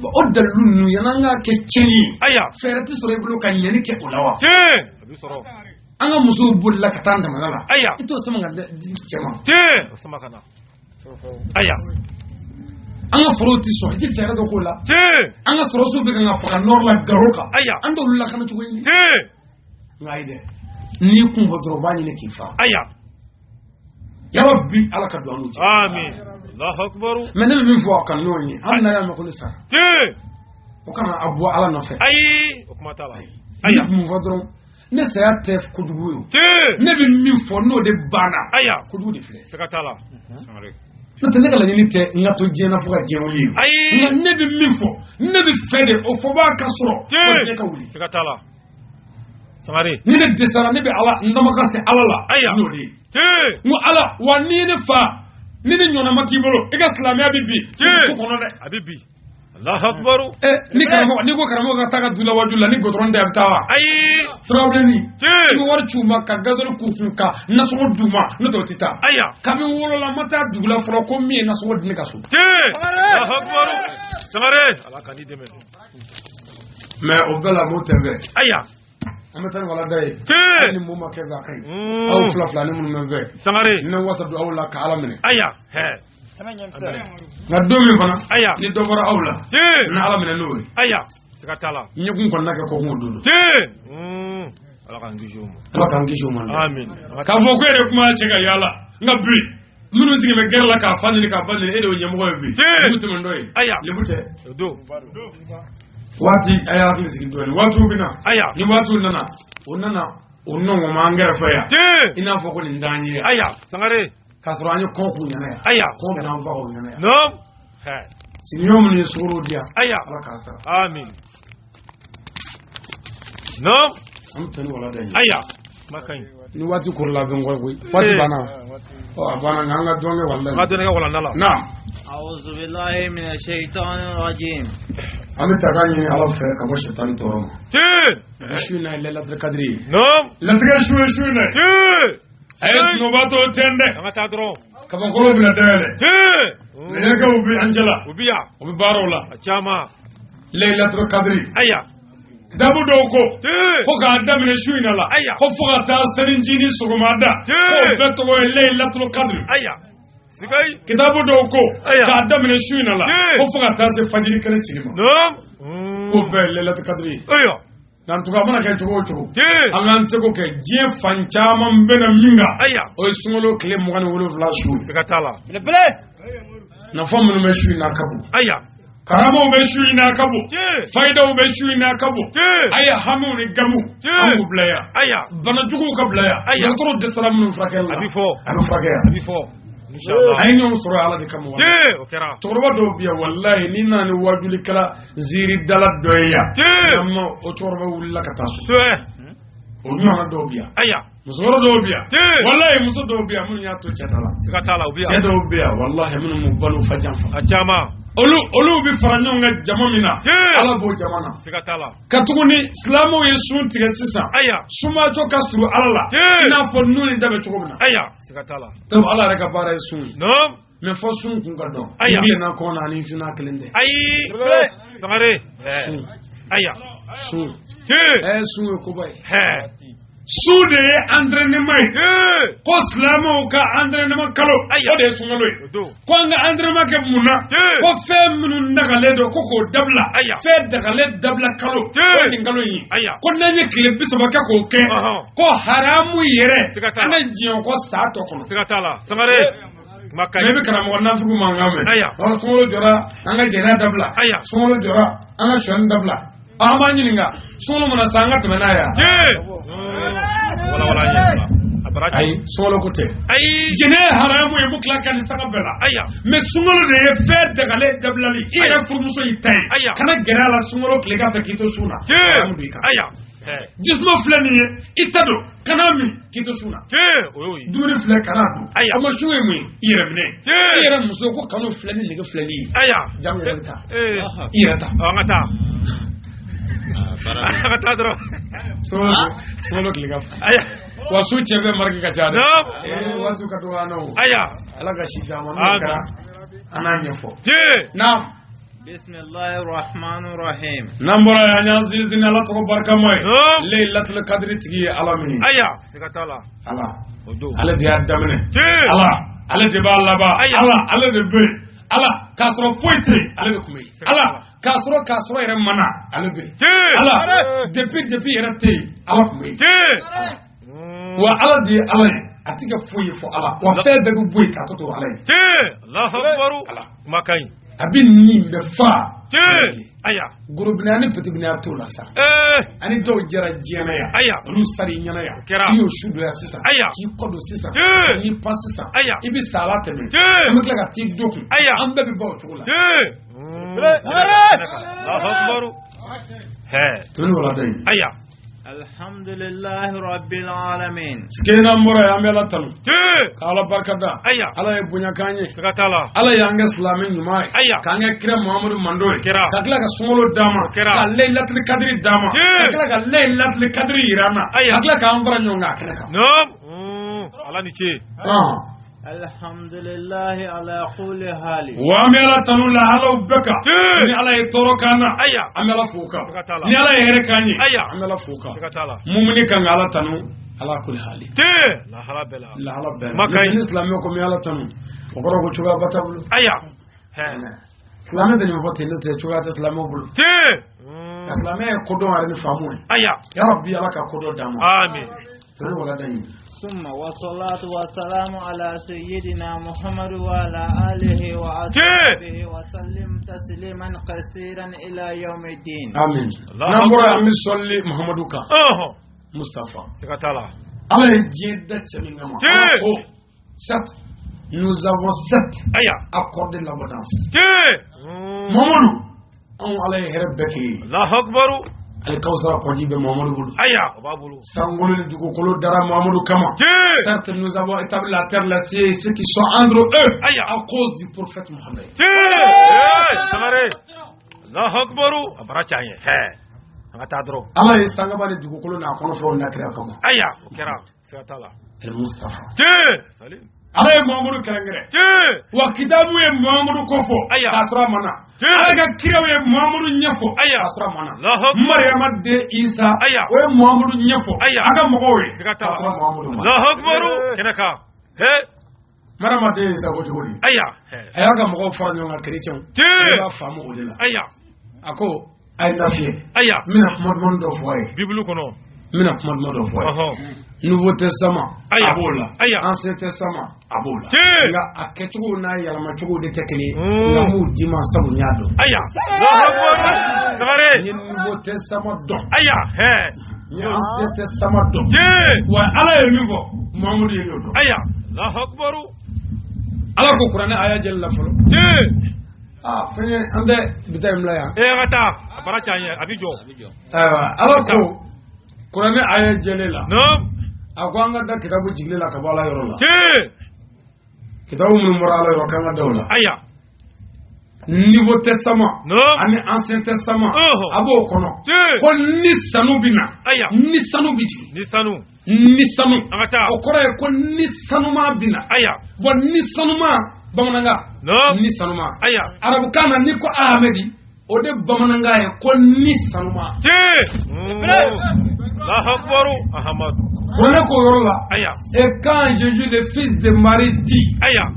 o dalulu yananga ke ceni aya ferati soro ibulu kan yani ke ulawa te abi soro anga musu bulla katanda magala aya ito sama ngada jema te sama kana aya anga foroti so ti ferado ko la te anga soro so be nga faka norla garoka aya ando lulla kana to ni te ngaide ni kun bodro bani ne kifa aya ya rabbi ala ka duanu amin Allahu akbar mena min fo kan noni amna ya makul sa te o kana abu ala no fe ay o kuma tala aya mu bodro ne sa tef kudugu te ne bi min fo no de bana aya kudugu de fle sakatala ne kala ni te ngato jena fo ga jewli ay ne bi min fo ne bi fede o fo ba kasro te ka wuli sakatala samare ni ne desara ne bi ala ndama ka se ala la aya no de te mu ala wa ni ne fa ni ne nyona makibolo e ga islamia bibi te ko kono de abibi Allahu akbar ni karamo ni ko karamo ga taga dula wajula ni godron de abtawa ay problem ni te ni war chuma ka gadol kufunka naso duma no to tita aya kabe wolo la mata dugula fro ko mi naso wodni kaso te Allahu akbar samare ala kandi deme mais o bela moteve aya amatan wala day te ni muma ke ga kay aw fla fla ni mun me ve samare ni wasa du awla ka ala mene aya he na domi fana aya ni dobara awla te na ala mene no aya sakatala nyekun kon nake ko hundudu te ala kan gishomo ala kan gisho man amin ka bo ko re kuma ce ga yala ngabri munu sigi me gerla ka fanni ka fanni e do nyamo bi mutum ndoy aya libute do wati aya akli sigi do watu bina aya ni watu nana onana onno mangara faya te ina fo ko ni ndanye aya sangare kasro anyo ko ku nyana ya aya ko na mva ko nyana ya no he sinyomu ni suru dia aya ala kasa amin no am tani wala dai aya makan ni wati kurla ben gol koy wati bana o bana nganga donge wallahi ngado ne wala nala na a'udhu billahi minash shaitanir rajim ami tagani ala fe ka bo shaitan toro te shuna lailatul qadri no la tiga shuna te ayat no bato tende ngata dro ka ba ko bila dele te ne ka ubi anjala ubiya ubi barola chama lailatul qadri aya dabu doko te ko ka damine shuna la aya ko fuka ta sanin jini sugumada ko beto ko lailatul qadri aya sigai kitabu doko aya ka damine shuna la ko fuka ta se fajiri kare chilima no ko be lailatul qadri aya dan tuka mana kai tuko tuko te angan se ko ke je fancha man bena minga aya o sungolo kle mo kan wolo flashu sakatala bele na famu me shu na kabu aya karamo be shu na kabu te faida be shu na kabu te aya hamu ni gamu amu blaya aya bana jugu ka blaya aya tro de salam nu frakel abifo anu frakel abifo inshallah ay ñom soro ala de kam te okera toroba do biya wallahi ni nani wajuli kala ziri dala doya te amma o toroba wulla ka tasu te o ñona do biya aya musoro do biya te wallahi muso do biya mun ya to chatala sakatala ubiya cedo biya wallahi mun mu balu fajan fa achama olu bi faranyonga jamamina ala bo jamana sakatala katuguni islamu yesun tige sisan aya suma to kasuru ala ina fo nuni dabe chogobina aya sakatala to ala reka bara yesun no me fo sun kun ga don aya bi na ko na ni fina kelende ay sangare aya sun te sun ko bay he sude entraînement ko islamu ka entraînement kalo o de sungalo ko nga entraînement ke munna ko fe munu ndagale do ko ko dabla fe dagale dabla kalo ko ni ngalo yi ko nanye kile bisaba ka ko ke ko haramu yere ana jion ko sato ko sakatala sangare makay be kana mo na fugu mangame aya ko sungalo jora anga jena dabla aya sungalo jora anga shon dabla ama nyininga sungalo mona sanga tumena ya wala nyala abaraka ay solo ko te ay jene haramu e mukla kan saka bela aya me sungolo de fe de gale dablali ira furmuso yitai kana gerala sungolo klega fe kito suna haramu bika aya jismo flani itado kana mi kito suna oyi duri fle kana do ama shuwe mu ira mine ira muso ko kanu flani lega flani aya jamu yata ira ta ngata ngata dro solo klega aya wasu chebe marki ka jada wasu ka do ano aya alaga shigama no kara ananya fo na Bismillahirrahmanirrahim. Nambora ya nyazizi ni ala toko barka moy. Laylatul qadri tigi ala mi. Aya, sikatala. Ala. Odo. Ala di adamne. Ala. Ala de balaba. Ala de be. Ala kasro foitre. Ala de kumei. Ala kasro ere mana. Ala be. Ala depuis ere te. Ala kumei. Wa ala di ala. Atika foye fo ala. Wa fe be bu boy ka toto ala. Allahu akbar. Ala. Makai. Abin ni be fa. Aya. Groupe ni petit bina to la sa. Ani do jara jena ya. Aya. Rusari nyana ya. Iyo shudo ya sisa. Aya. Ki kodo sisa. Ni pas sisa. Aya. Ibi sala teme. Amekla ka ti doku. Aya. Ambe bi ba to la. Allahu akbar. He. Tuni wala dai. Aya. Alhamdulillah Rabbil Alamin. Sikena mura ya mela tanu. Kala barkada. Aya. Ala e bunya kanye. Sikatala. Ala yanga islamin nyumai. Aya. Kanga kira Muhammadu Mandoy. Kira. Kakla ka sumolo dama. Kira. Ka laylatul qadri dama. Kakla ka laylatul qadri irana. Aya. Kakla ka amfara nyonga kanaka. No. Ala ni ce. Alhamdulillah ala kulli hali. Wa mela tanu la hala ubeka. Ni ala e toro kana. Aya. Amela fuka. Sikatala. Ni ala e here kanye. Aya. Amela fuka. Sikatala. Mumuni kan ala tanu ala kulli hali. La hala bela. La hala bela. Makai. Ni islamio ko mi ala tanu. Okoro ko chuga batabulu. Aya. He. Islamio de ni vote ni te chuga te islamio bulu. Islamio ko do ari ni famu. Aya. Ya rabbi ala ka ko do dama. Amin. Tanu wala dai. ثم والصلاة والسلام على سيدنا محمد وعلى آله وأصحابه وسلم تسليما كثيرا إلى يوم الدين. Amin. Nambora mi solli Muhammadu ka. Mustafa. Sikatala. Allah est Dieu d'Etchelingama. Oh, certes, nous avons accordé l'abondance. Mamadou, on allait rebeki. Allahu Akbar. Al Kawsara Koji be Mamadou. Aya, Babulu. Sangolo du Kokolo Dara Mamadou Kama. Certes, nous avons établi la terre là, c'est ceux qui sont entre eux à cause du prophète Mohammed. Samare. Allahu Akbar. Abrachaye. He. Atadro. Allah est Sangabani du Kokolo na kono fo na kira kama. Aya, Kira. Sikatala. El Mustafa. Salim. Ala ye Muhammadu kɛrɛnkɛrɛn. Wa kitabu ye Muhammadu kofɔ. K'a sɔrɔ a mana. Ala ka kiraw ye Muhammadu ɲɛfɔ. K'a sɔrɔ a mana. Mariama den Isa. O ye Muhammadu ɲɛfɔ. A ka mɔgɔw ye. K'a sɔrɔ Muhammadu ma. Allahu Akbar. Kɛnɛ kan. Mariama den Isa ko cogo di. A y'a ka mɔgɔw fara ɲɔgɔn kan chrétiens. I b'a faamu o de la. A ko a ye na fiyɛ. N bɛna kuma duman dɔ fɔ a ye. Bible kɔnɔ. N bɛna kuma duman dɔ fɔ a ye. Nouveau Testament, abola. Ancien Testament, abola. Nga akɛcogo n'a yɛlɛmacogo de tɛ kelen ye. Nga m'u di ma sabu n y'a dɔn. N ye Nouveau Testament dɔn. N ye Ancien Testament dɔn. Wa Ala ye min fɔ, Muhammadu ye n'o dɔn. Ala ko kuranɛ aya jɛli la fɔlɔ. Fɛn ye an tɛ bita in bila yan. Ka taa a baara caya ye a bi jɔ. Ala ko kuranɛ aya jɛli la. A ko an ka da kitabu jigili la ka bɔ Ala yɔrɔ la. Kitabu minnu bɔra Ala yɔrɔ k'an ka da o la. Nouveau Testament ani Ancien Testament a b'o kɔnɔ. Ko ni sanu bɛ na. Ni sanu bɛ jigin. Ni sanu. O kɔrɔ ye ko ni sanuma bɛ na. Bon ni sanuma bamanankan. Ni sanuma. Arabukan na ni ko Ahamedi o de bamanankan ye ko ni sanuma. Allahu Akbar. Ahmad. Prenez Corolla. Et quand Jésus, le fils de Marie, dit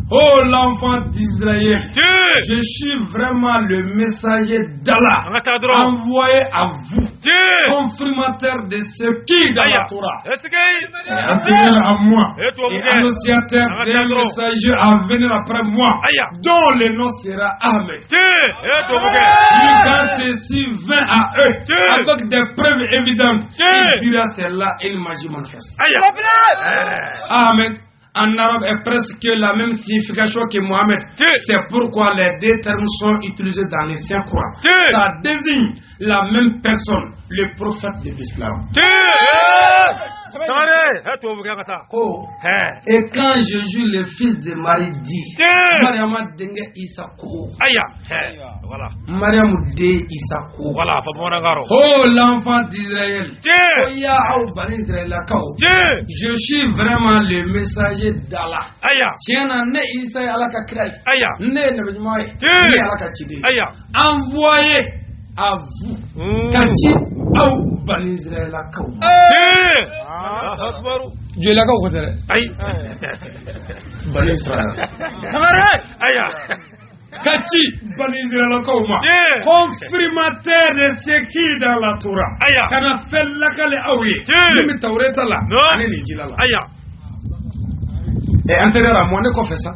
oh l'enfant d'Israël, je suis vraiment le messager d'Allah envoyé à vous, confirmateur de ce qui dans la Torah, intégré à moi, et annonciateur d'un messager à venir après moi, dont le nom sera Ahmed. Quand ceci vint à eux, avec des preuves évidentes, il dira c'est là une magie manifeste. Ahmed en arabe est presque la même signification que Mohamed. C'est pourquoi les deux termes sont utilisés dans les Saints Courans. Ça désigne la même personne, le prophète de l'islam. Et quand Jésus, le fils de Marie, dit Mariama Dengue Isako. Voilà. Mariam de Isako. Voilà. Oh, l'enfant d'Israël. Oh, ya Bani Israël. Je suis vraiment le messager d'Allah. Tiens, ne Isa Allah Kakrai. Ne Nebimai. Ne Allah Kachide. Envoyé à vous. Kachi au Bani Israël. Dieu l'a dit. Bani Israël. Kachi Bani Israël Kauma. Confirmateur de ce qui est dans la Torah. Kana fait la kale aouye. Même Taureta là. Année Nijila là. Et intérieur à moi, ne confesse ça.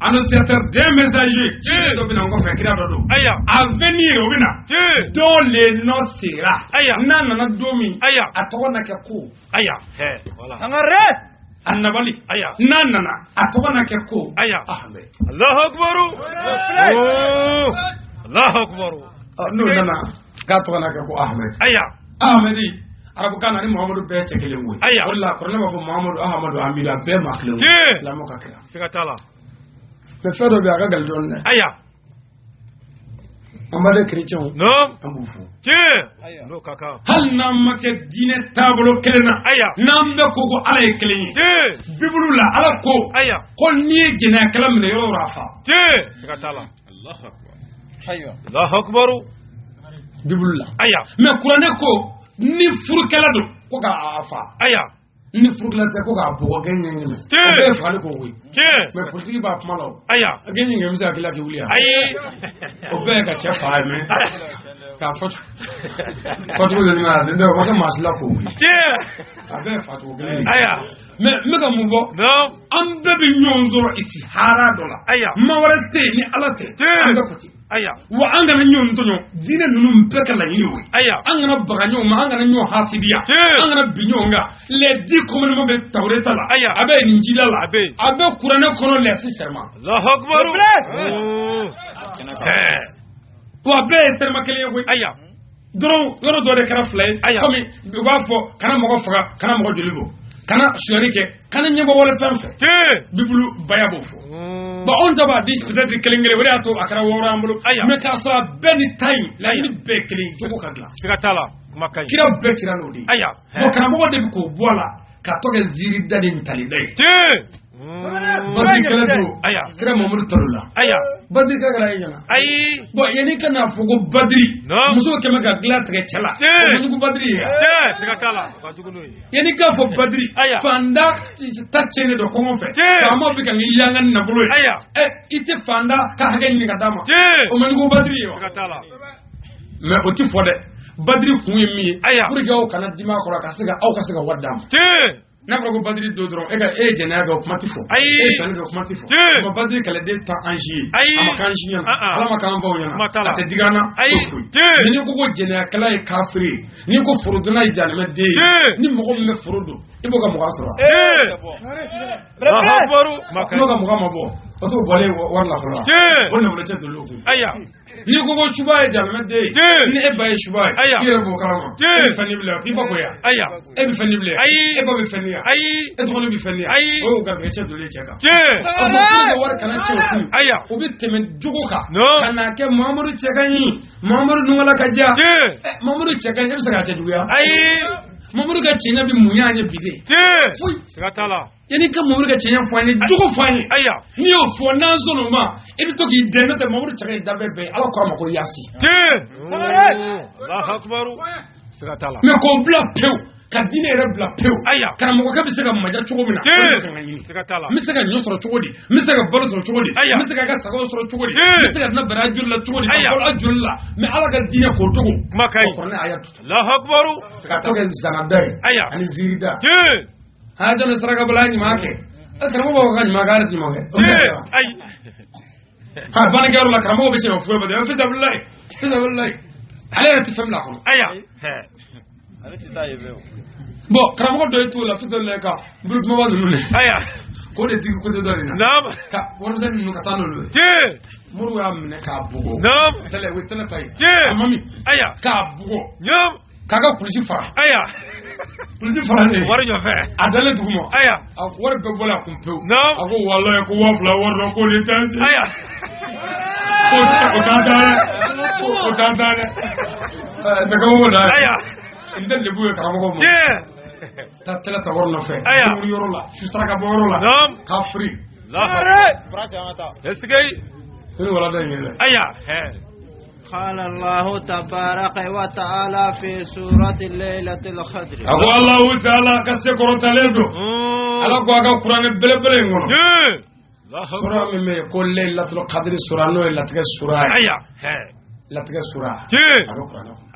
Annonciateur des messagers. À venir au Bina. Dont les noms sera. Nana Domi. Atona Kako. Voilà. Annabali. Nana. Atona Kako. Ahmed. Allahu Akbar. Allahu Akbar. Non, Nana. Katona Kako Ahmed. Ahmedi. Arabukana ni Muhammadu be chekele ngwe. Walla ko lema fo Muhammadu Ahmadu Amida be makle. La mo kakira. Sigatala. Le fait de bien gal jonne. Amade chrétien. Non. Ambufu. No kaka. Hal namake dine tablo kelena. Nambe ko ala e keleni. Bibulu la ala ko. Ko ni jina kalam ne yo rafa. Sigatala. Allahu Akbar. Allahu Akbar. Bibulu la. Mais Qur'an ko ni furukala do ko ka afa ni furukala te ko ka bo genye ngene o be fale ko wi mais politique ba kuma law genye ngene misa kila ke wuliya o be ka chefa me ka foto foto le na ndo ko ka masla ko wi abe fatu genye mais me ka muvo am be bi nyonzo isi hara dola mawarate ni alate anda ko ti wa angana nyon tonyo dine nunu mpeka la yiwe angana baganyo ma angana nyo hasibiya angana binyonga les 10 commandements de Taureta la abe ninjila la abe Qur'an kono les serment Allahu Akbar wa be serment kele yoy dron yoro do de kara flay comme wa fo kana mo faga kana mo jolibo kana shuarike kana nyebo wala fanfe bibulu bayabo fo ba on taba dis peut-être kelengere wala ato akara wora ambulo mais ka so ben time la ni be keleng to ko kagla sigatala makai kira be kira nodi mo kana mo de ko bola ka to ke ziri dadi ntalidai badi kala do kira mo mur tolula badi kala yana bo yani kana fugo badri muso kema ga glat ke chala ko ko badri sigatala ka juguno yani ka fo badri fanda tachene do ko mon fe kama bi kan yangan na bulo ite fanda ka hagen ni kadama o man ko badri yo sigatala mais o ti fode badri kuyi mi pour que o kana dima ko ka siga au ka siga wadam N'a ko badri do dron e ka e jena ga kuma tifo e shani ga kuma tifo ko badri kala de ta anji ama kan shinya ala ma kan bawo yana ate digana ni ko jena kala e kafiri ni ko furuduna ijalme de ni mo ko me furudu ibo ga mo asura baru maka no ga mo ga mabo o to bole wala fura wala mo chedo lo ni ko shuba ijalme de ni e baye shuba ire bo kalama e fani bla ti bako ya e bi fani bla e bo bi fani ya e to bi fani ya o ga ga chedo le cheka o war kana cheku o bi temen jugo ka kana ke mamuru cheka ni mamuru nungala kaja mamuru cheka ni bisa ga chedu ya mamuru ga chinya bi munyanye bide fui sigatala yani ka mamuru ga chinya fani jugo fani ni o fo nanzo no ma e bi to ki deno te mamuru cheka da bebe ala ko ma ko yasi Allahu Akbar sigatala me ko bla peu ka dine re bla peu kana mo ka bi se ga maja chugo mina sigatala mi se ga nyo soro chugo di mi se ga bolo soro chugo di mi se ga sago soro chugo di mi se ga na barajul la chugo di ko ajulla me ala ga dine ko tugo makai ko ne ayatu Allahu Akbar sigatala ga zanadai ani zirida haja na saraga bala ni make asara mo ba ga ni magara ni make ha bana ga la karamo be se o fuwe ba de fi billahi ala ti fam la ko bon karamo do to la fi le ka brut mo wa nule ko de ti ko de do ni ka wor sen nu ka tanu lu muru ya mne ka bugo tele we tele tay amami ka bugo kaga kulisi fara Polisi fana ne. Wari ɲɔfɛ. A dalen duguma. Aya. A wari bɛɛ bɔra a kun pewu. Non. A ko walayi ko 2000 wari dɔ ko ni tɛ n cɛ. Aya. O t'an ta dɛ. O t'an ta dɛ. Nɛgɛmɔgɔ da. Aya. N tɛ lebu ye karamɔgɔ ma. Tiɲɛ. Taa tɛlɛ ta wari nɔfɛ. Aya. Dumuni yɔrɔ la. Su saraka bɔ yɔrɔ la. Non. K'a firi. Est-ce que. Ni wala da ɲɛ dɛ. Aya. قال الله تبارك وتعالى في سورة الليلة القدر أقول الله تعالى كسكرة تلدو على قواعد القرآن بلبلين غنو سورة من كل ليلة القدر سورة نو لا تك سورة أيا لا تك سورة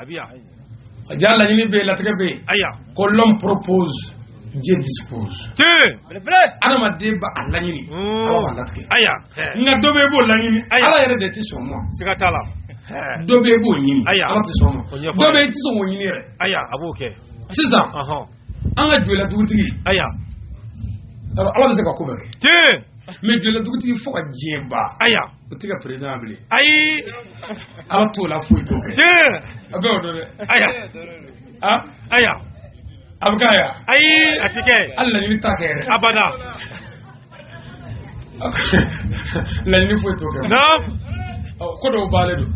أبيا جال لجني بي لا تك بي أيا كلهم propose Dieu dispose أنا ما ديب الله يني الله لا تك أيا نعدوبي بقول لجني الله يرد تسمع سكتالا dɔ bɛ b'o ɲini ala tɛ sɔn ma dɔ bɛ tɛ sɔn k'o ɲini yɛrɛ aya a b'o kɛ sisan an ka jɔla dugutigi aya ala bɛ se ka ko bɛɛ kɛ tiɲɛ mais jɔla dugutigi fo ka diɲɛ ba aya o tɛ ka président bilen ayi ala t'o la foyi t'o kɛ tiɲɛ a bɛ o dɔn dɛ aya aya a bɛ k'a ya ayi a tɛ kɛ hali laɲini t'a kɛ yɛrɛ abada laɲini foyi t'o kɛ ko dɔw b'ale don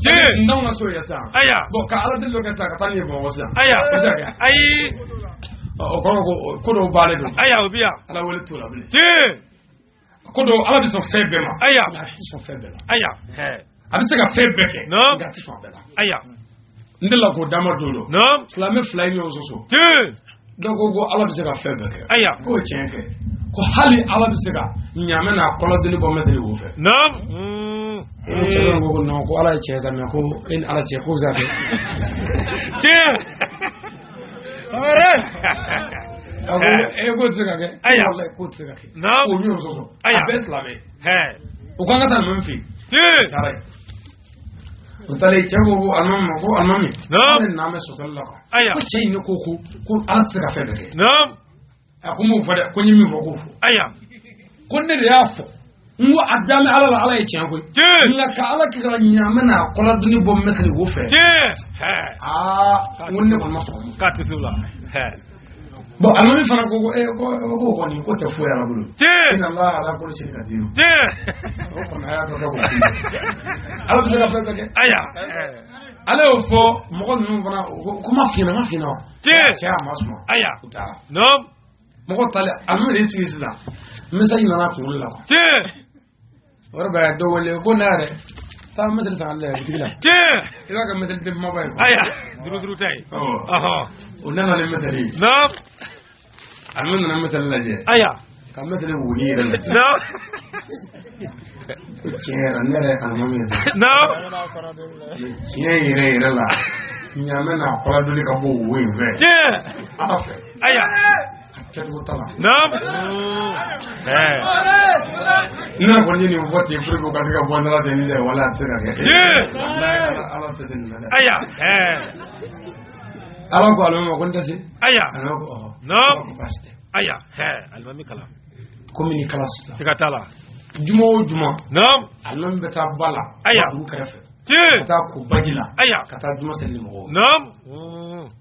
n'anw ka so ye sisan bon ka ala deli dɔ kɛ sisan ka taa ni ye bamakɔ sisan ayi o kɔrɔ ko dɔw b'ale don o bi yan ala wele t'o la bilen ko dɔw ala bɛ sɔn fɛn bɛɛ ma a tɛ sɔn fɛn bɛɛ la a bɛ se ka fɛn bɛɛ kɛ nka a tɛ sɔn a bɛɛ la n delila k'o d'a ma don dɔ silamɛ fila ye ɲɔgɔn sɔsɔ dɔw ko ala bɛ se ka fɛn bɛɛ kɛ k'o ye tiɲɛ kɛ ko hali ala bɛ se ka ɲaamɛ n'a kɔlɔdeni bɔ mɛtiri wo fɛ cɛ ko non ko ala ye cɛ sa mais ko e ni ala cɛ ko bɛ se ka kɛ tiɲɛ ko tɛ se ka kɛ walayi ko tɛ se ka kɛ k'o ɲɔgɔn sɔsɔ a bɛɛ silamɛ o k'an ka taa ninnu fɛ yen taara yen o taalen cɛ ko alimami ma ko alimami ne nan bɛ sɔsɔli la quoi ko cɛ in ne ko ala tɛ se ka fɛn bɛɛ kɛ a ko n m'o fɔ dɛ ko n ye min fɔ k'o fɔ ko ne de y'a fɔ n ko a daminɛ ala la ala ye tiɲɛ koyi nka ka ala kɛ ka ɲaamɛ n'a kɔlɔduni bɔ mɛsiri wo fɛ n ko ne kɔni ma sɔn k'a tɛ se o la bon alimami fana ko ko kɔni ko tɛ foyi ala bolo inna Allah ala kulli shay'in qadir o kɔni a y'a dɔ kɛ ko ala bɛ se ka fɛn bɛɛ kɛ ale y'o fɔ mɔgɔ ninnu fana ko ma fina wa cɛ a ma suma u taara mɔgɔ talen alimami de y'i sigi sisan message nana kunkolo la o yɛrɛ b'a dɔ wele ko ne yɛrɛ taa message san ale yɛrɛ bitigi la i b'a kɛ message den kumaba ye duuru ta ye o nana ni message ye alimami nana message lajɛ ka message wuli yɛrɛ lajɛ ko tiɲɛ yɛrɛ ne yɛrɛ ye alimami ye tiɲɛ yɛrɛ la ɲaamɛ n'a kɔlɔdoni ka bɔ wo in fɛ ala fɛ kɛcogo t'a la ne kɔni ye nin fɔ ten pour que u ka se ka bɔ nala ten dɛ wala a tɛ se ka kɛ ala tɛ se nin na dɛ ala ko alimami ma ko n tɛ se alimami ko ko baasi tɛ alimami kalan komi ni kala sisan siga t'a la juma o juma alimami bɛ taa ba la dugu kɛrɛfɛ ka taa ko baji la ka taa juma seli mɔgɔw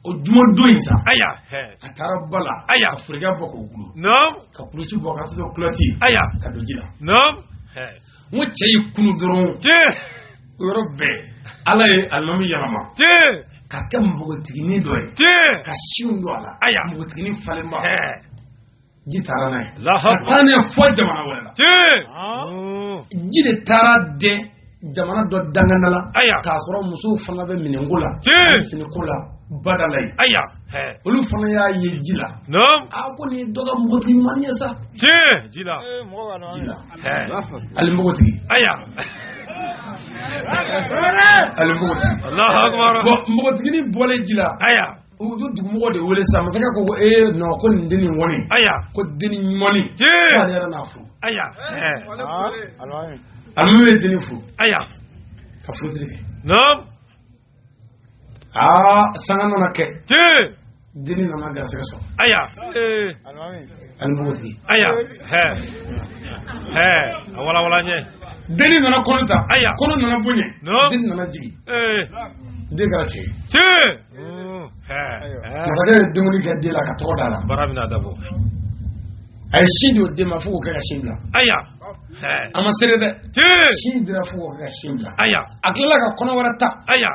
o juma don in sa a taara ba la ka furika bɔ k'o gulu ka kulusi bɔ ka to kulɔti ka don ji la n ko cɛ y'i kunu dɔrɔn o yɔrɔ bɛɛ ala ye alimami yɛlɛma ka kɛ npogotiginin dɔ ye ka siw don a la npogotiginin falenba ji taara n'a ye ka taa n'a ye fɔ jamana wɛrɛ la ji de taara dɛn jamana dɔ dangana la k'a sɔrɔ musow fana bɛ minɛnko la finiko la badala ye olu fana y'a ye ji la a ko nin ye dɔ ka npogotigi ɲuman ye sa ji la ali npogotigi ali npogotigi bon npogotiginin bɔlen ji la u to dugumɔgɔ de wele sisan masakɛ ko non ko nin den nin ŋɔni ko den nin ɲumanni ko ale yɛrɛ n'a furu alimami ye denni furu ka furusiri kɛ sanga nana kɛ denni nana garisɛgɛ sɔrɔ ani npogotigi a walawala n ye denni nana kɔnɔ ta kɔnɔ nana bonya denni nana jigin den kɛra cɛ ye masakɛ ye dumuni kɛ den la ka tɔgɔ d'a la bara bɛna dabɔ a ye sin di o den ma fo k'o kɛ ka sin bila aya a ma sere dɛ sin dira fo k'o kɛ ka sin bila aya a tilala ka kɔnɔ wɛrɛ ta aya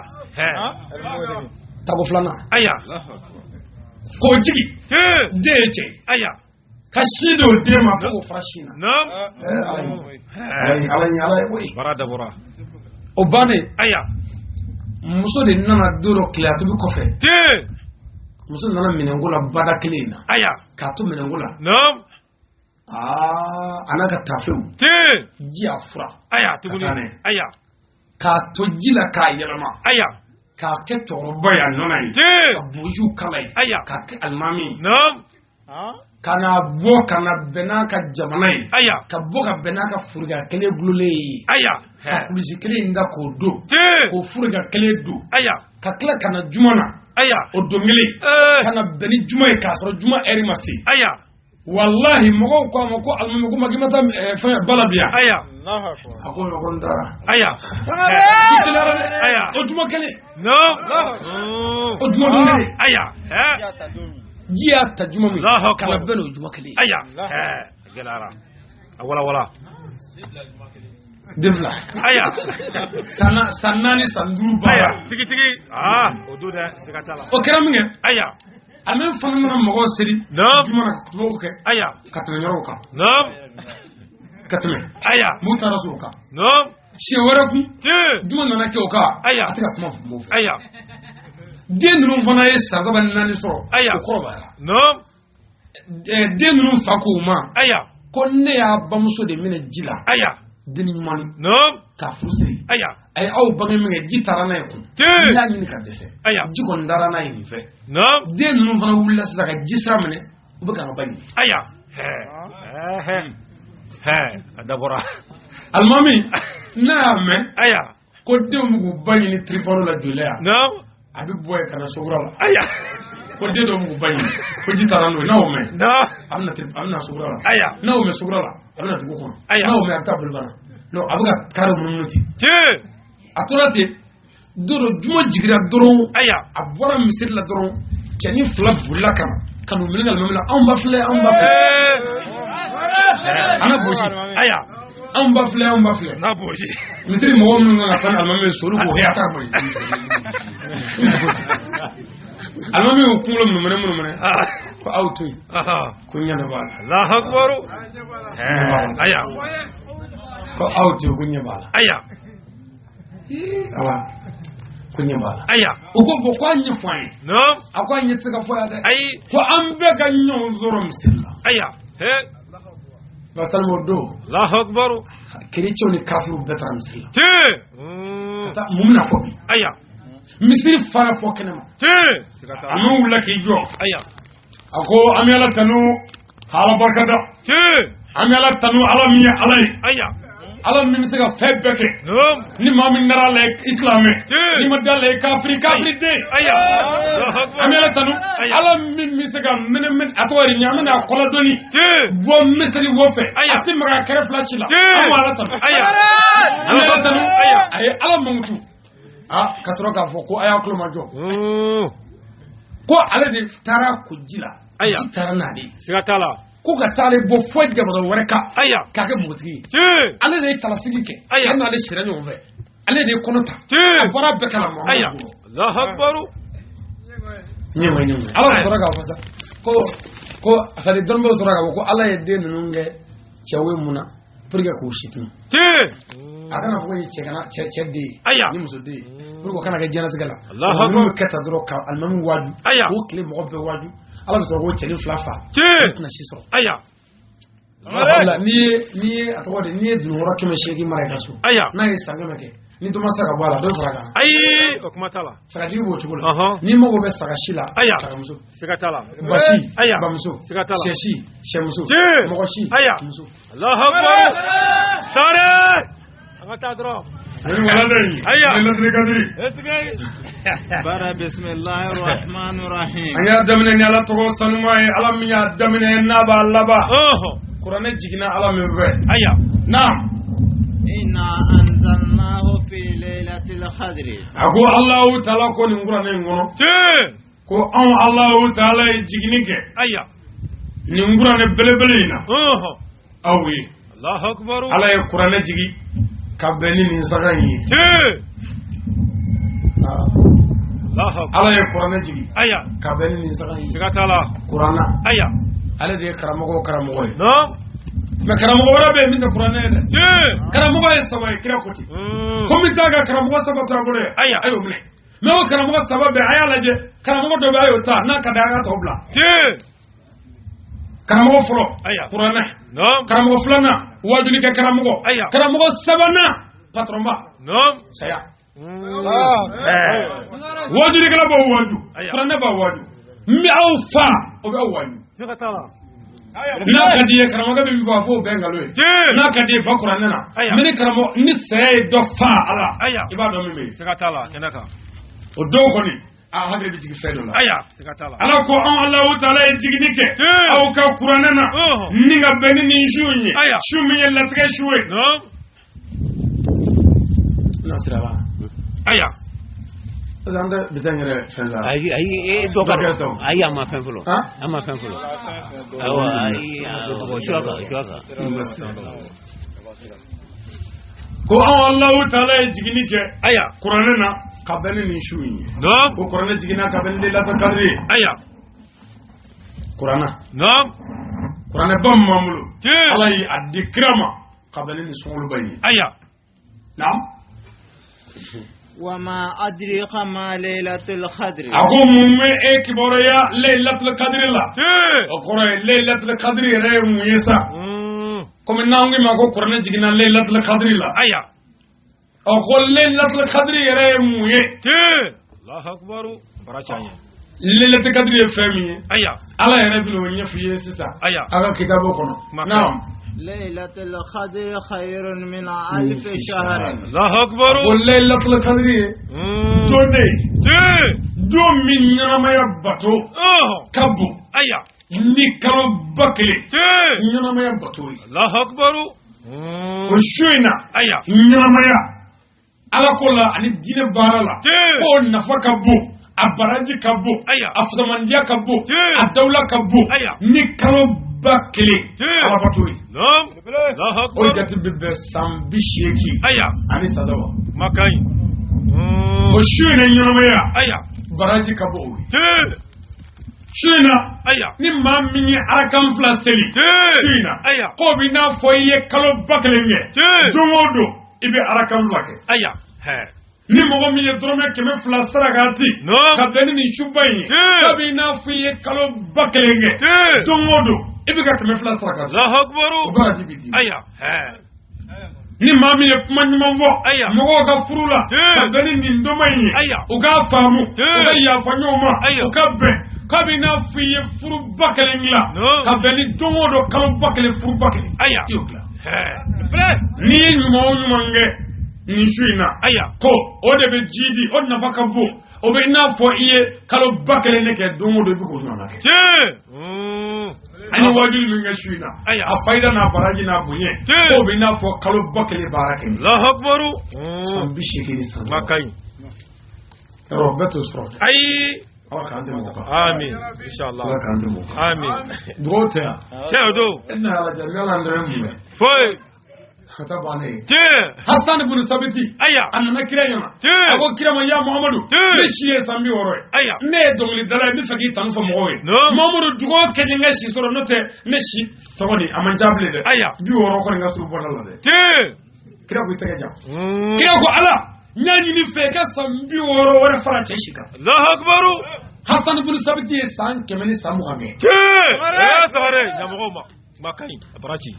tako filanan aya k'o jigi den ye cɛ aya ka sin di o den ma fo k'o fara sin na naam ala ye koyi bara dabɔra o bannen aya muso de nana don dɔ tile a tobi kɔfɛ muso nana minɛnko la bada kelen in na aya k'a to minɛnko la naam a n'a ka tafew ji a fura aya tuguni aya k'a to ji la k'a yɛlɛma aya k'a kɛ cɛkɔrɔba ye a nɔnɔ ye ka bojiw kala ye aya k'a kɛ alimami ye naam ka na bɔ ka na bɛn n'a ka jamana ye aya ka bɔ ka bɛn n'a ka furiga kelen gulolen ye aya ka kulisi kelen in da k'o don k'o furiga kelen don aya ka tila ka na juma na aya o don kelen ka na bɛn ni juma ye k'a sɔrɔ juma ɛri ma se aya wallahi mɔgɔw ko a ma ko alimami ko maki ma taa fɛn bala bi yan aya a ko ko n taara aya tilara dɛ aya o juma kelen naam o juma kelen aya ji y'a ta juma min ka na bɛn o juma kelen aya gɛlɛyara a wala wala den fila aya san naani san duuru aya baara tigi o don dɛ siga t'a la o kɛra min kɛ aya a min fana nana mɔgɔw seri naam juma na ka tubabu kɛ aya ka tɛmɛ yɔrɔw kan naam ka tɛmɛ aya mun taara so o kan naam siɲɛ wɛrɛ kun juma nana kɛ o kan aya a tɛ ka kuma fɔ mɔgɔw fɛ aya den ninnu fana ye san saba naani sɔrɔ aya o kɔrɔ b'a la naam den ninnu fa ko o ma aya ko ne y'a bamuso de minɛ ji la aya denni ɲuman naam k'a furu siri aya a ye aw bange min kɛ ji taara n'a ye kun n y'a ɲini ka dɛsɛ aya ji kɔni taara n'a ye nin fɛ naam den ninnu fana wulila sisan ka ji sira minɛ u bɛ ka na ba ɲini aya a dabɔra alimami n'a y'a mɛn aya ko denw bɛ k'u ba ɲini tiripano la joli la naam a bɛ bɔ yen ka na sokura la aya ko den dɔw bɛ k'u ba ɲini ko ji taara n'o ye n'aw mɛn naam a bɛ na sokura la aya n'aw mɛn sokura la a bɛ na dugu kɔnɔ aya n'aw mɛn a bɛ taa bolibana non a bɛ ka kari munumunu ten a tora ten don dɔ juma jigira dɔrɔn aya a bɔra misiri la dɔrɔn cɛnin fila bolila ka na ka n'u minɛ ka alimami la anw ba filɛ anw ba filɛ ana bosi aya anw ba filɛ anw ba filɛ n'a bosi misiri mɔgɔ minnu kan ka fɛn alimami ye so olu k'o hɛya t'a boli alimami y'o kunkolo munumɛnɛ ko aw to yen ko ɲɛ b'a la Allahu akbar aya ko aw to yen ko ɲɛ b'a la aya ala ko ɲɛ b'a la aya o ko bɔn ko a ɲɛ fɔ an ye naam a ko a ɲɛ tɛ se ka fɔ yan dɛ ayi ko an bɛɛ ka ɲɔgɔn sɔrɔ misiri la aya parce que o don Allahu akbar kerecɛnw ni kafiruw bɛɛ taara misiri la ka taa mun bɛna fɔ bi aya misiri fara fɔ kɛnɛma a m'an wula k'i jɔ aya a ko an bɛ ala tanu ala barika da an bɛ ala tanu ala min ye ala ye aya ala min bɛ se ka fɛn bɛɛ kɛ ni maa min nara la ye isilamɛ ni ma da la ye kafiri den aya an bɛ ala tanu ala min bɛ se ka a tɔgɔ de ɲa an bɛna kɔlɔ dɔɔni bɔ misiri wo fɛ a tɛ maga a kɛrɛ fila si la an bɛ ala tanu an bɛ ala tanu a ye ala mankutu ka sɔrɔ k'a fɔ ko a y'a tulo majɔ ko ale de taara ko ji la ji taara n'ale siga t'a la ko ka taa ale bɔ fo jamana wɛrɛ kan k'a kɛ npogotigi ye ale de ye kalasigi kɛ cɛ n'ale sira ɲɔgɔn fɛ ale de ye kɔnɔ ta a bɔra bɛɛ kala mɔgɔ Allahu akbar ɲɛmɛ ala ka sɔrɔ k'a fɔ sa ko sadi dɔnnibaw sɔrɔ k'a fɔ ko ala ye den ninnu kɛ cɛw ye mun na pour que k'u situnu a kana fɔ ko ye cɛ den ye ni muso den ye pour que o kana kɛ diɲɛlatigɛ la minnu bɛ kɛ tan dɔrɔn ka alimami waaju k'o tile mɔgɔ bɛɛ waaju ala bɛ sɔrɔ k'o cɛnin fila fa o tɛna si sɔrɔ n'i ye a tɔgɔ de n'i ye dununkɔrɔ 800 mara i ka so n'a ye san 100 kɛ ni dɔ ma se ka bɔ a la dɔ fara kan ayi o kuma t'a la sagatigi b'o cogo la n'i mago bɛ saga si la sagamuso siga t'a la basi bamuso siga t'a la sɛsi sɛmuso mɔgɔ si muso Allahu akbar sare an ka taa dɔrɔn bara bismillahir rahmanir rahim an y'a daminɛ ni ala tɔgɔ sanuma ye ala min y'a daminɛ n'a b'a laban kuranɛ jiginna ala min fɛ naam inna anzalnahu fi laylatil qadri a ko Allahu taala ko nin kuranɛ in kɔnɔ ko an Allahu Ta'ala ye jigini kɛ aya nin kuranɛ belebele in na aw ye Allahu akbar Ala ye kuranɛ jigi ka bɛn ni nin saga in ye Ala ye kuranɛ jigi aya ka bɛn ni nin saga in ye siga t'a la kuranna aya ale de ye karamɔgɔ ye mais karamɔgɔ wɛrɛ bɛ yen min tɛ kuranɛ ye dɛ karamɔgɔ ye saba ye kira ko ten ko min t'a ka karamɔgɔ saba t'a bolo ye a y'o minɛ mais o karamɔgɔ saba bɛɛ a y'a lajɛ karamɔgɔ dɔ bɛ a y'o ta n'a ka di a ka tɔw bila karamɔgɔ fɔlɔ kuranɛ karamɔgɔ filanan wajulikɛ karamɔgɔ karamɔgɔ sabanan patɔrɔnba saya wajulikɛla b'aw waju kuranɛ b'aw waju n bɛ aw fa o bɛ aw waju n'a ka di ye karamɔgɔ bɛ min fɔ a fɔ o bɛɛ nkalon ye n'a ka di ye fa kuranɛ na mais ni karamɔgɔ ni saya ye dɔ fa a la i b'a dɔn min bɛ yen siga t'a la kɛnɛ kan o don kɔni a hakili bɛ jigin fɛn dɔ la siga t'a la Ala ko an Allahu Ta'ala ye jigini kɛ aw ka kuranɛ na ni ka bɛn ni nin su in ye su min ye latigɛ su ye nasira la an tɛ bitɔn yɛrɛ fɛn la ayi dɔ ka ayi a ma fɛn fɔlɔ a ma fɛn fɔlɔ awɔ ayi suwa kan ko an Allahu Ta'ala ye jigini kɛ kuranɛ na ka bɛn ni nin su in ye ko kuranɛ jiginna ka bɛn ni Lailatul Qadr ye kuranɛ ba min b'an bolo Ala ye a di kira ma ka bɛn ni nin sunkaloba in ye naam وما أدريك ما ليلة القدر أقول مم كباريا ليلة القدر لا أقول ليلة القدر رأي موسى كم ناوي ما أقول قرآن جينا ليلة القدر لا أقول ليلة القدر رأي موسى الله أكبر براشانيا ليلة القدر يفهمي الله يربي له ينفيه سيسا أقول كتابه كنا نعم ليلة القدر خير من 1000 شهر الله أكبر وليلة القدر دوني دو من ينما يبطو كبو نيكالو بكلي ينما يبطو الله أكبر وشوينا ينما يا على كل أن الدين بارلا أو نفاق بو أبراج كبو أفضمانجيا كبو الدولة كبو نيكالو bakele ababatoi o jati bebe sambi sheki ani sadawa makai o shine nyamaya baraji kabo shina ni mamini arakam flaseli shina ko bina foye kalo bakele nge domodo ibe arakam lake ni mogo mi ye drome keme fla saragati ka beni ni shubayi ka bina foye kalo bakele nge domodo ibi ka kɛmɛ fila saraka Allahu akbar o b'a di bi di ni maa min ye kuma ɲuman fɔ mɔgɔw ka furu la ka bɛn ni nin dɔmɔ in ye u k'a faamu u ka yafa ɲɔgɔn ma u ka bɛn k'a bɛ n'a fɔ i ye furu ba kelen dilan ka bɛn ni don o don kalo ba kelen furu ba kelen i y'o dilan n'i ye ɲuman o ɲuman kɛ nin su in na ko o de bɛ ji di o nafa ka bon o bɛ i n'a fɔ i ye kalo ba kelen de kɛ don o don i bɛ k'o ɲɔgɔn kɛ ani wajulu min kɛ su in na a fayida n'a baraji n'a bonya o bɛ i n'a fɔ kalo ba kelen baara kɛ Allahu akbar san 80 ni san makai yɔrɔ bɛɛ t'o sɔrɔ ayi Ala k'an dɛmɛ o kan amin inshallah Ala k'an dɛmɛ o kan amin dugawu tɛ yan cɛ do e na ala jɛ n'ala an dɛmɛ mun bɛ foyi ka taa ban ne ye cɛ Hasan ibn Sabiti a nana kira ɲɛna a ko kira ma ya Muhamadu ne si ye san 60 ye ne ye dɔnkilidala ye n bɛ fɛ k'i tanu fɔ mɔgɔw ye Muhamadu dugawu kɛ n ka si sɔrɔ n'o tɛ ne si tɔgɔ di a man ca bilen dɛ 60 kɔni ka suru bɔda la dɛ kira ko i tɛgɛ jan kira ko Ala n y'a ɲini fɛ i ka san 60 wɛrɛ fara cɛ si kan Allahu akbar Hasan ibn Sabiti ye san 100 ni san 20 kɛ sare ɲamɔgɔw ma makai baraji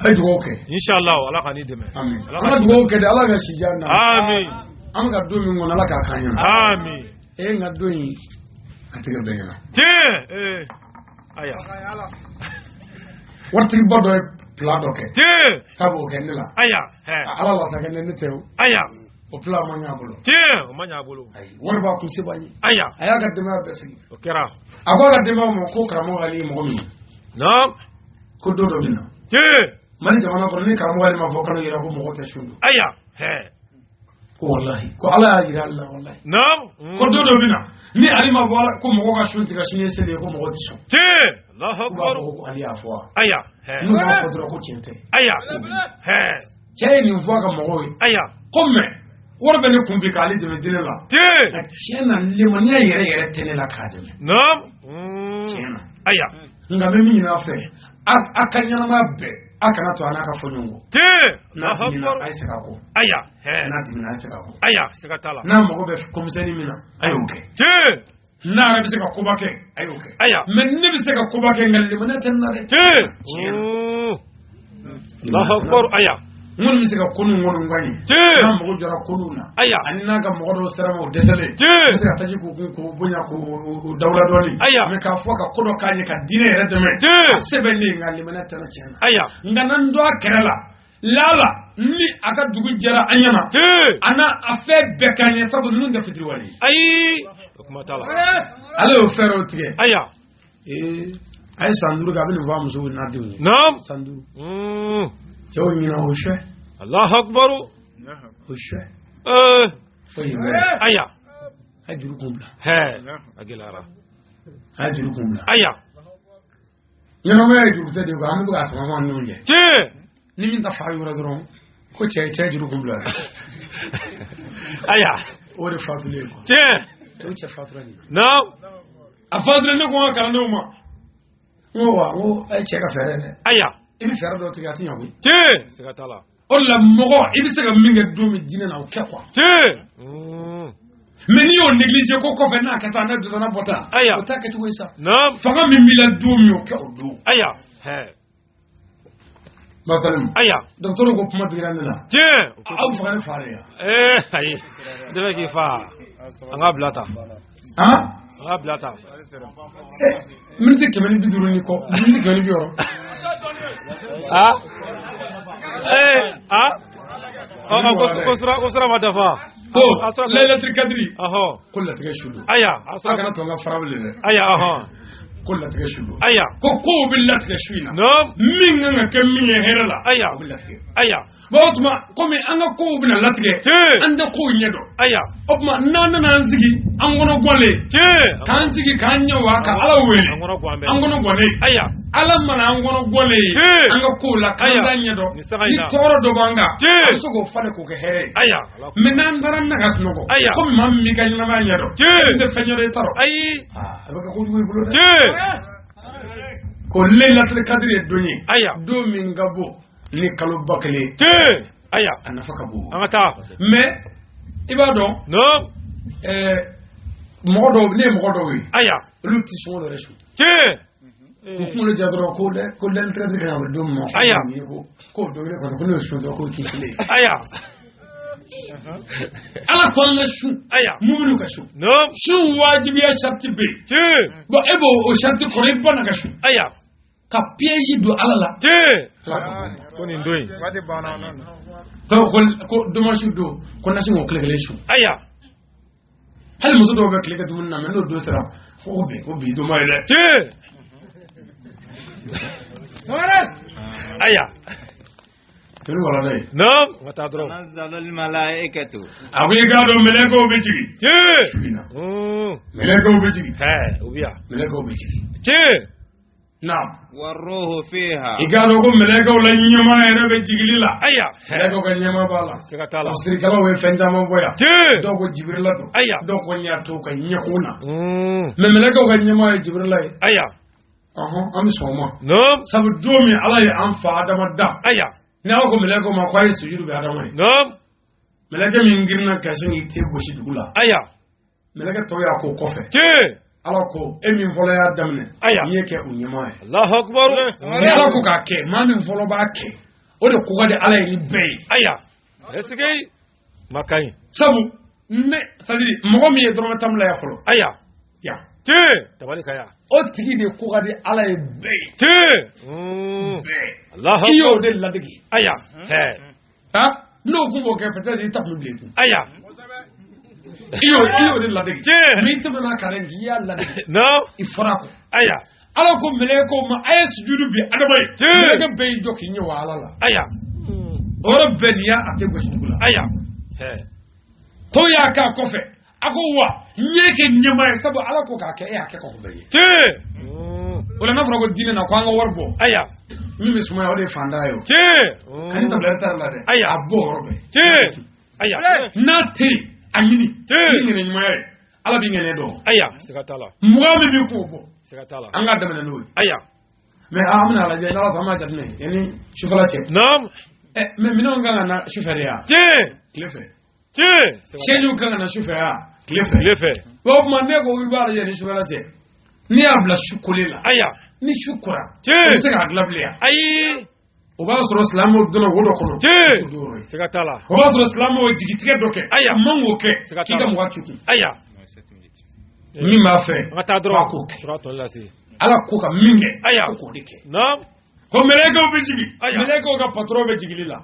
a ye dugawu kɛ inshallah Ala ka ni dɛmɛ amin Ala dugawu kɛ dɛ Ala ka si diya na amin an ka don min kɔnɔ Ala k'a k'an ɲɛna amin n ka don in a tɛgɛ bɛn ɲɛna aya waritigiba dɔ ye pila dɔ kɛ k'a b'o kɛ ne la aya Ala lasakɛ ne tɛ o aya o pila ma ɲɛ a bolo o ma ɲɛ a bolo wari b'a kun se b'a ye aya a y'a ka denbaya bɛɛ sigi o kɛra a ko a ka denbaya ma ko karamɔgɔ Ali ye mɔgɔ min ye ko don dɔ bɛ na Mali jamana kɔnɔ ni karamɔgɔ Ali ma fɔ kalo yɛrɛ ko mɔgɔ tɛ sun don aya wallahi ko ala yira Allah wallahi naam ko dodo bina ni alima wala ko mo ga shunti ga shine sele ko mo ti so te Allahu akbar ko ali afwa aya he nu ma ko dro ko chente aya he cey ni fwa ga mo aya komme worbe ne kumbi kali de medina la te chena limoniya yere tene la kademe naam chena aya nga me mi na fe akanyana ma be akana to anaka fonyongo te na akbar ay saka ko aya he na dimina ay saka ko aya saka tala na mo be komisari mina ayoke te na rabi saka kubake ayoke aya men ne bi saka kubake ngalle mana tanna de te Allahu akbar aya mun mi saka kunu ngonu ngani te na mo jora kunu na aya anna ga mo do seramo desale te saka taji ko bunya ko dawla doni aya me ka foka kodo kanye ka dine rede me te sebe ni ngalle mana tanna chena aya nganan do akrela lala ni aka dugu jara anyana te ana afe bekanye sabu nun da fitri wali ay kuma tala ale o fero tige aya ay sanduru ga bin wa muso na diuni naam sanduru jaw ni na o she Allahu akbar o she oyi aya ay juru kumbla he agilara ay juru kumbla aya yeno me juru te de ko amu ga sama sama nunje te ni min ta fa yura doron ko che juru kumbla aya o de fatule ko te to che fatura ni naam a fatura ne ko ka no ma wo ay che ka fere ne aya ibi fere do tiga tinya ko te saka tala olla mogo ibi sega minga do mi dina na o ke kwa te mais ni on négligé ko ko fe na ka ta na do na bota aya bota ka tuwe sa naam faga mi mila do mi o ke o do aya he masalam aya docteur ko kuma digra ne la te aw faga ne fare ya ay debe ki fa anga blata ha anga blata min te kemeni biduru ni ko min te kemeni bi oro ah kosra madafa ko laylatul qadri aho kullu tiga shudu aya aka na to nga farable ne aya aho kullu tiga shudu aya ko billahi tiga shuina nam min nga kemmi herala aya billahi aya bawtuma komi anga ko bina latige anda ko nyedo aya opma nana nan sigi an gono gole kan sigi kan nyawa ka ala wele an gono gole aya ala mana an gono gole anga ko la kan da nyedo ni toro do banga so go fale ko ke here aya menan daran na gasno ko ko mam mi kan na ma nyedo de fenyore taro ay abaka ko duwe bulo ko lailatul qadri dunyi aya do min gabo ni kalo bakale aya anafaka bu amata mais ibado no modo ne modo wi aya lu ti so do resu ko ko le jadro ko le trade ka do mo aya ko do le ko no so do ko ki sile aya ala ko na shu aya mumunu ka shu no shu wajibi ya sharti be bo ebo o sharti ko re bana ka shu aya ka piège do ala la ko ni ndoyi wadi bana non ko do ma shu do ko na shu ko kle shu aya hal muso do be kle ka dum na men do tara ko bi do ma ile aya telu wala dai no ngata dro nazzalul malaikatu awi ga do meleko be jigi meleko be jigi he ubia meleko be jigi naam warruhu fiha igalo ko meleko la nyama ere be jigi la aya meleko ko nyama bala sikatala sirikala we fenja mo boya do ko jibril la do aya do ko nya to ka nyakuna me meleko ko nyama jibril la aya am soma no sabu domi ala ya an fa adama da aya na ko meleko ma kwai sujudu be adama no meleko min girna kashin ite goshi dugula aya meleko to ya ko kofe ala ko emi folo ya damne aya yeke unyima Allahu akbar ala ko ka ke ma min folo ba ke o de ko gade ala ni be aya esigay makai sabu me sadiri mo mi e droma tam la ya folo aya ya tabalika ya o tigi de ko gade ala e be Allahu iyo de ladigi aya he ha no ko mo ke peut-être tap mi bleku aya iyo de ladigi mi to na karen ya ladigi no ifrako aya ala ko meleko ma ay sujudu bi adamay meleko be jokki ni wala la aya ora benia ate goshi dugula aya he to y'a k'a kɔfɛ a ko wa n ye kɛ ɲɛmaa ye sabu ala ko k'a kɛ e y'a kɛ k'o bɛɛ ye o la n'a fɔra ko diinɛ na ko an ka wari bɔ aya min bɛ sumaya o de ye fanda ye o ani tabila t'a la dɛ aya a bɔ yɔrɔ bɛɛ aya n'a tɛ yen a ɲini ni ŋɛnɛ ɲumanya ye ala b'i ŋɛnɛ dɔn aya siga t'a la mɔgɔ min b'i k'o bɔ siga t'a la an k'a daminɛ n'o ye aya mais an bɛna lajɛ n'ala sɔnna an b'a jateminɛ yanni sufɛla cɛ naam mais minɛnw kan ka na sufɛ de ya tile fɛ sɛjiw kan ka na sufɛ ya tile fɛ o tuma ne ko i b'a lajɛ ni sufɛla cɛ n'i y'a bila su kolen la aya ni su kora o bɛ se k'a dilan bilen ayi o b'a sɔrɔ silamɛw donna wo dɔ kɔnɔ siga t'a la o b'a sɔrɔ silamɛw ye jigitigɛ dɔ kɛ aya man k'o kɛ k'i ka mɔgɔ kiki aya min b'a fɛ an ka taa dɔrɔn k'o kɛ ala ko ka min kɛ aya k'o de kɛ ko mɛlɛkɛw bɛ jigi mɛlɛkɛw ka patron bɛ jigili la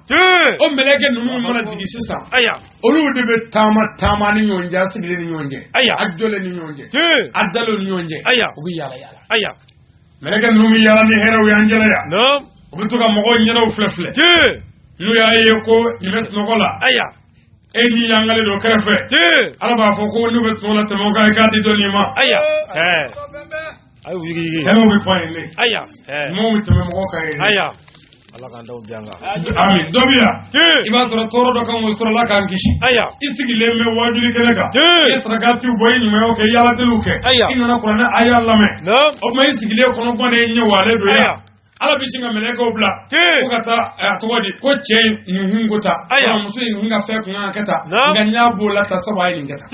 o mɛlɛkɛ ninnu mana jigi sisan aya olu de bɛ taama ni ɲɔgɔn cɛ a sigilen ni ɲɔgɔn cɛ aya a jɔlen ni ɲɔgɔn cɛ a dalen ni ɲɔgɔn cɛ aya u bɛ yaala yaala aya mɛlɛkɛ ninnu bɛ yaala ni hɛrɛw y'an jɛla yan u bɛ to ka mɔgɔw ɲɛnaw filɛ n'u y'a ye ko nin bɛ sunɔgɔ la aya e ni yangale do kɛrɛfɛ ala b'a fɔ ko n'u bɛ sunɔgɔ la tɛmɛ o kan i k'a di dɔ nin ma aya ayo wigi hemo bi point le aya mo mi teme mo ka aya ala kan daw bianga amin dobia iba toro do kan mo soro la kan kishi aya isigi le me wajuli kele ka esragati boy ni me o ke yala teluke inna qur'ana aya lame o ma isigi le kono gone nyi wale do ya ala bi singa meleka obla ko kata atwadi ko che ni hunguta aya musu ni hunga fe ko ngakata nganya bola ta sabai ni ngata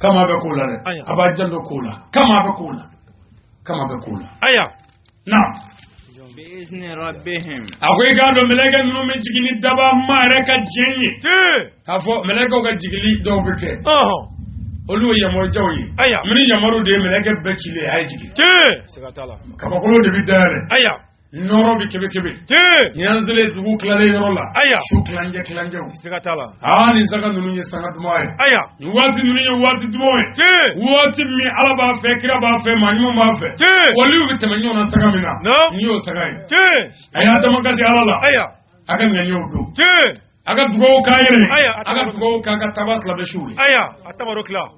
kama be kula de abajando kula kama be kula aya na bi izni rabbihim akwai gado meleka nunu men jigini daba mare ka jenyi ka fo meleka ga jigili do beke olu yamor jawyi aya mini yamaru de meleka be chile ay jigi sigatala kaba kolo de bidare aya noro bi kebe nyanzele dugu klale yorola aya shu klanje sigatala ni saka nunu ye sanga dumoy aya ni wati nunu ye wati dumoy wati mi ala ba fe kira ba fe manyu ba fe wali u bitamanyo na saka mina ni yo saka aya tamaka si ala aya akan nganyo do aga dugo ka yere aga dugo ka ka tabas la be shuri aya atamaro kla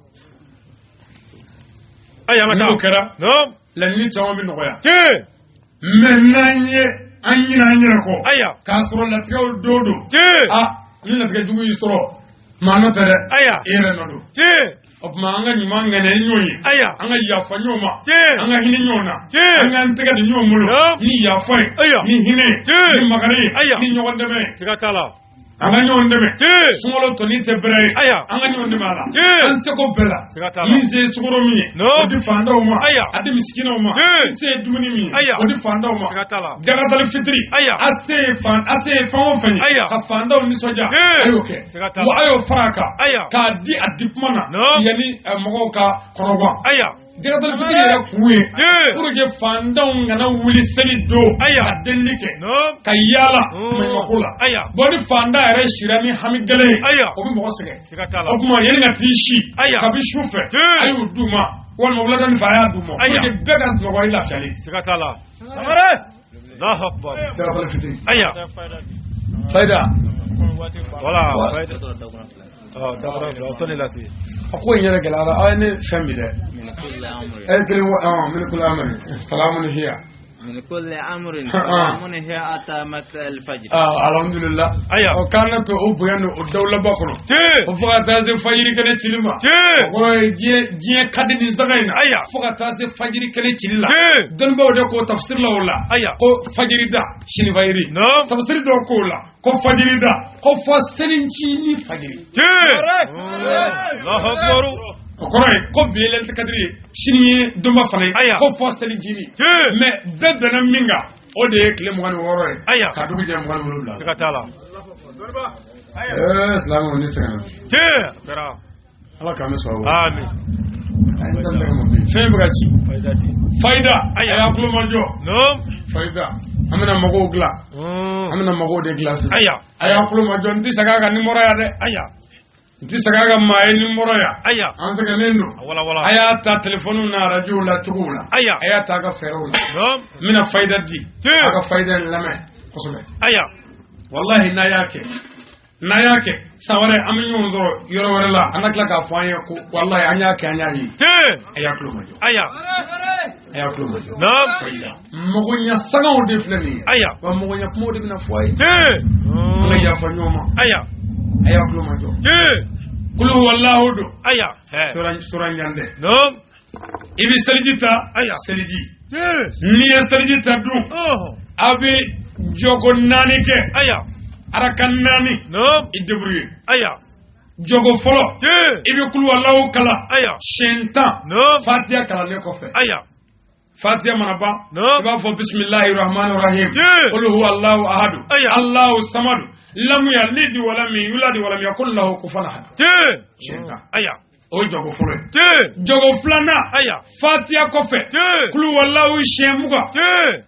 aya mata kera no la ni tawo bi no ya menanye anyira ko aya kasro la tiyo dodo ni na tiga dugu yisro mano tere aya ere nodo op manga ni manga ne nyoyi aya anga ya fanyoma anga hini nyona anga ntega de nyomulo ni ya fay ni hine ni magare ni nyondeme sigatala anga nyondeme sungolo to ni tebre anga nyondeme ala anse ko bela ni ze sugoro mi odi fanda o ma ade miskina o ma se dumuni mi odi fanda o ma jaga dal fitri ase fan o fani ka fanda o ni soja ayoke wa ayo faraka ka di adipmana yani mogo ka korogwa jaga dal fitri ya kuwe pour que fanda o ngana wuli seni do adenike ka yala makula boni fanda ere shirani hamigale o bi mogo sege o kuma yeni na tishi ka bi shufe ayu duma wal mawladan fa ya duma o ke begas no wa ila chali sigatala samare la akbar jaga dal fitri faida wala faida dabra toni lasi akoy nyere gelala ayne famile min kulli amrin salamun hiya من كل أمر سلام هي أتامت الفجر alhamdulillah aya o kana to o buyano o dawla bakoro o fuka taze fajiri kene chilima o je kadini zagaina aya fuka taze fajiri kene chilila don bawo de ko tafsir la wala aya ko fajiri da shini fajiri tafsir do ko la ko fajiri da ko fasalinci ni fajiri Allahu akbar okore ko bielen kadri shini duma fane ko fosteli jini mais bedana minga o de kle mo ngani woro ka dugu je mo ngani woro la sikatala salamu ni sana bera ala ka me so amin fe bugachi faida aya ko mo jo no faida amena mago gla amena mago de glace aya ko mo jo ndi saga ga ni mora ya de nti sagaga maye ni moroya an saka nendo aya ta telefonu na radio la tugula aya ta ga ferona mina faida di aga faida lame kosobe wallahi na yake saware am ñu zo yoro wala la anak la ka fanye ko wallahi anya ka anya yi aya klo ma aya klo ma mo ko nya sanga o def la ni wa mo ko nya mo de na foy la ya fa ñoma aya klo ma jo kulu wallahu do sura nyande ibi salijita saliji ni salijita du abi jogo nani ke arakan nani idebruye jogo folo ibi kulu wallahu kala shentan fatiha kala ne ko fe fatiha manaba iba fo bismillahir rahmanir rahim qul huwallahu ahad allahu samad lam yalid wa lam yulad wa lam yakul lahu kufuwan ahad shentan o jogo folo jogo flana fatiha ko fe kulu wallahu shemuga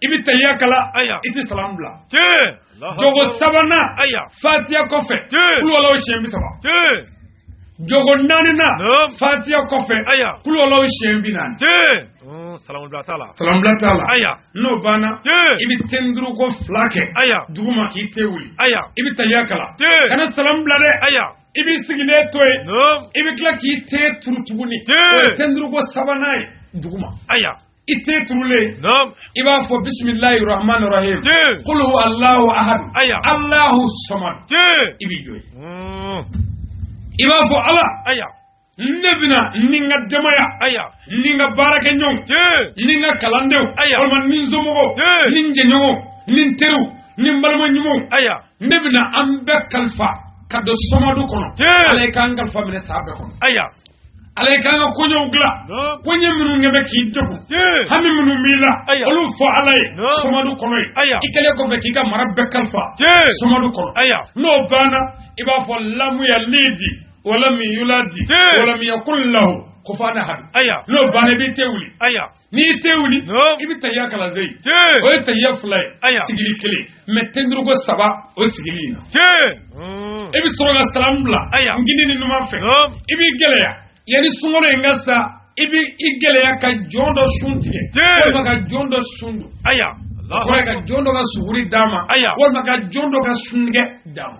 ibi tayya kala iti salam bla jogo sabana fatiha ko fe kulu wallahu shembi saba jogo nanina fatiha ko fe kulu wallahu shembi nan salam bla taala no bana ibi tendru ko flake duguma ki tewuli ibi tayya kala kana salam bla de ibi sigile toy ibi kla ki te turutuguni tendru ko sabanai duguma ite turule iba fo bismillahir rahmanir rahim qul huwa allahu ahad allahu samad ibi joy iba fo ala nebina ninga demaya ninga baraka nyong ninga kalandew olman nin zomogo nin jenyogo nin teru nin balma nyumo nebina ambe kalfa kado somadu kono alay kan kalfa mine sabe kono alay kan ko nyogla ko nyemunu ngebe ki debu hami munu mila olu fo alay somadu kono ikale ko fe kika marabbe kalfa somadu kono no bana iba fo lamu ya lidi wala mi yuladi wala mi yakul lahu kufana had no bana bi tewuli ni tewuli ibi tayya kala zai o tayya fulay sigili kele metendru go saba o sigili na ibi soroga salam bla ngini ni numa fe ibi geleya yani sungoro engasa ibi igeleya ka jondo shuntige ko ka jondo sundu ko ka jondo ka suguri dama wala ka jondo ka sunge dama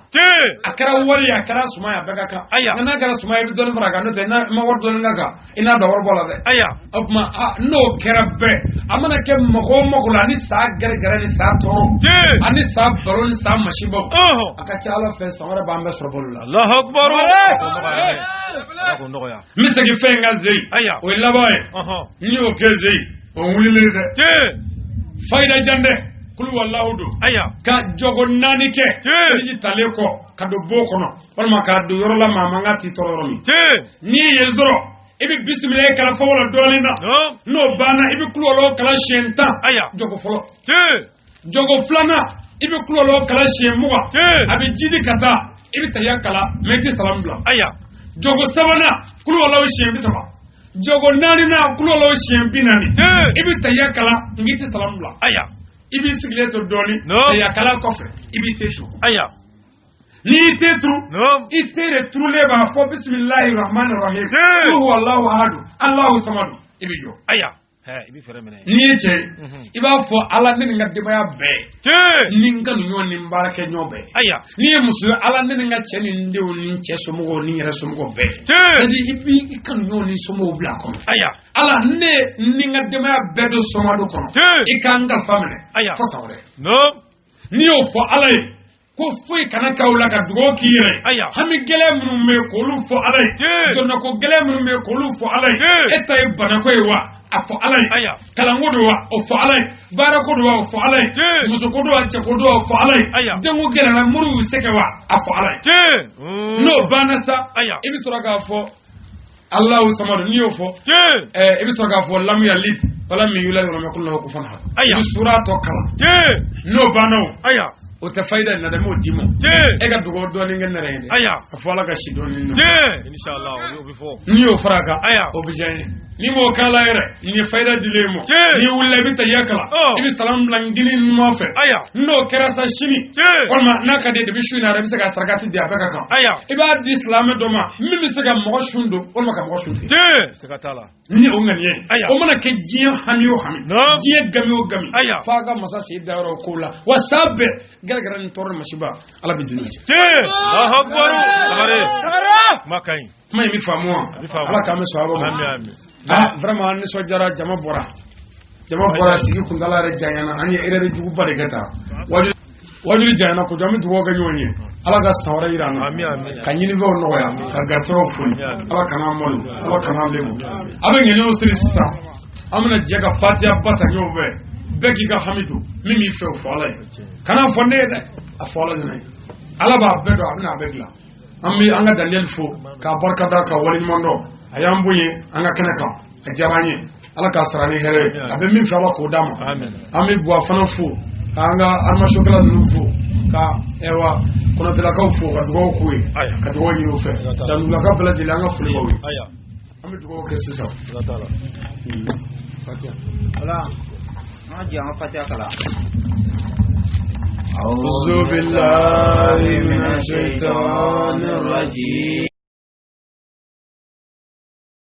akara wali akara sumaya baka na kara sumaya bi don faraga no te na ma wor don ngaka ina da wor bola de opma no kerabe amana ke mo la ni sa gare gare ni sa toro ani sa baro ni sa mashibo akacha ala fe sawara bamba sorbolula Allahu akbar misaki fenga zei o labaye ni o ke zei o wulile de fayda jande kulu wallahu do ka jogo nani ke ji taleko ka do bokono walma ka do yorola mama ngati tororomi ni yezoro ibi bismillah kala fa wala dolina no bana ibi kulu wala kala shenta jogo folo jogo flana ibi kulu wala kala shemuga abi jidi kata ibi tayakala meti salam bla jogo sabana kulu wala shembi sama jogo nani na kulu wala shembi nani ibi tayakala ngiti salam bla ibi sigleto doni tayakala kofe ibi teshu ni tetru itere trule ba fo bismillahir rahmanir rahim huwa allahu ahad allahu samad ibi jo ibi fere mena ni che iba fo ala ni ngade baya be ninga nyo ni mbarake nyobe ni musu ala ni nga cheni ndew ni cheso mo ni reso mo be jadi ibi ikan nyo ni somo bla ko ala ne ni ngade baya be do somo do ko ikanga famene fo sawre ni o fo ala ko foi kana kawla ka dugo kire hami gele munu me ko lu fo ala jonna ko gele munu me ko lu fo ala etay bana ko wa afo alai kalangodo wa ofo alai barakodo wa ofo alai musokodo wa chekodo wa ofo alai dengo gela na muru seke wa afo alai no banasa ibi suraga afo Allah samadu ni ofo ibi suraga afo lam yalid wala mi yulad wala yakul lahu kufuwan ahad ibi surato kala no bano o ta faida na da mo dimo e ga dugo do ni ngene rende afo ala ga shido ni inshallah o bi fo ni o fraka o bi jani ni mo kala yere ni faida dilemo ni wulle bi tayakala ibi salam langini mo fe no kerasa shini walma naka de bi shuna rabi saka targati de abaka kan iba di islam do ma mimi saka mo shundo walma ka mo shundo saka tala ni o ngani ye o mana ke jiya hamiyo hami jiya gami o gami faga masa si daro kula wasabe gargara ni tɔɔrɔ masiba ala bɛ dunu cɛ Allahu akbar Sangare makai kuma in bɛ faamu wa ala k'an bɛ sɔn a ma vraiment nisɔndiyara jama bɔra sigi kuntala yɛrɛ janyana an ye erreur juguba de kɛ tan wajuli janyana ko an bɛ dugawu kɛ ɲɔgɔn ye ala ka san wɛrɛ yira an na ka ɲinifɛnw nɔgɔya ka garisɛgɛw foni ala kan'an malo ala kan'an lebu a bɛ ŋɛɲɛw siri sisan an bɛna jɛ ka fatiha ba ta ɲɔgɔn fɛ bɛɛ k'i ka hamidu min b'i fɛ o fɔ ala ye kana fɔ ne ye dɛ a fɔ ala ɲɛna ye ala b'a bɛɛ dɔn a bɛna a bɛɛ dilan an bɛ an ka Daniel fo k'a barika da ka waleɲuman dɔn a y'an bonya an ka kɛnɛ kan a diyara an ye ala k'a sara ni hɛrɛ ye a bɛ min fɛ ala k'o d'a ma an bɛ buwa fana fo k'an ka armasokɛla ninnu fo ka kɔnɔtɛlakaw fo ka dugawu k'u ye ka dugawu ɲini u fɛ danugulaka bɛɛ lajɛlen an ka foli b'aw ye an bɛ dugawu kɛ sisan Voilà. On dit en Fatiha kala. أعوذ بالله من الشيطان الرجيم